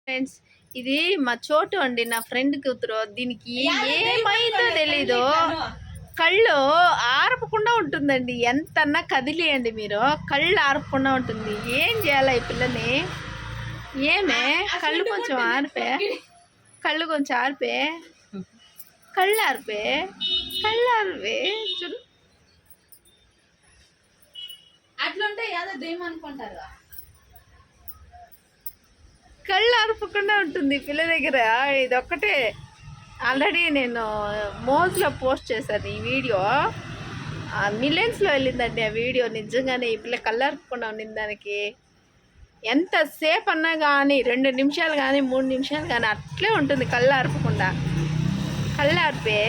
Friends, ఇది మా చోటు అండి, నా ఫ్రెండ్ కూతురు. దీనికి ఏమైందో తెలీదు, కళ్ళు ఆర్పకుండా ఉంటుందండి. ఎంతన్నా కదిలియండి మీరు, కళ్ళు ఆర్పకుండా ఉంటుంది. ఏం చేయాలి ఈ పిల్లని? ఏమే కళ్ళు కొంచెం ఆర్పే, కళ్ళు కొంచెం ఆర్పే, కళ్ళు ఆర్పే, కళ్ళు ఆర్పే. చూడు, అట్లుంటే ఏదో దెయ్యం అనుకుంటారు. కళ్ళు ఆర్పకుండా ఉంటుంది పిల్ల దగ్గర. ఇదొక్కటే. ఆల్రెడీ నేను మోజ్లో పోస్ట్ చేశాను ఈ వీడియో. మిలియన్స్లో వెళ్ళిందండి ఆ వీడియో. నిజంగానే ఈ పిల్ల కళ్ళు ఆర్పకుండా ఉండింది. దానికి ఎంతసేపు అన్నా కానీ 2 నిమిషాలు కానీ 3 నిమిషాలు కానీ అట్లే ఉంటుంది కళ్ళు ఆర్పకుండా. కళ్ళు ఆర్పే,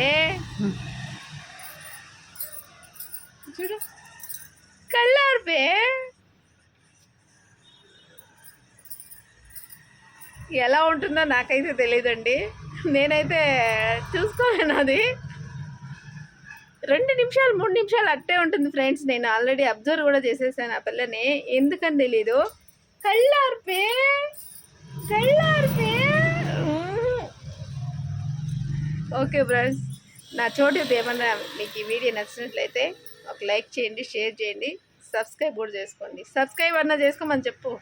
చూడు, కళ్ళు ఆర్పే. ఎలా ఉంటుందో నాకైతే తెలియదండి, నేనైతే చూసుకోలేను. అది 2 నిమిషాలు 3 నిమిషాలు అట్టే ఉంటుంది ఫ్రెండ్స్. నేను ఆల్రెడీ అబ్జర్వ్ కూడా చేసేసాను ఆ పిల్లని. ఎందుకని తెలీదు, కళ్ళార్పే, కళ్ళార్పే. ఓకే ఫ్రెండ్స్, నా చోటు ఏమన్నా మీకు ఈ వీడియో నచ్చినట్లయితే ఒక లైక్ చేయండి, షేర్ చేయండి, సబ్స్క్రైబ్ కూడా చేసుకోండి. సబ్స్క్రైబ్ అన్నా చేసుకోమని చెప్పు.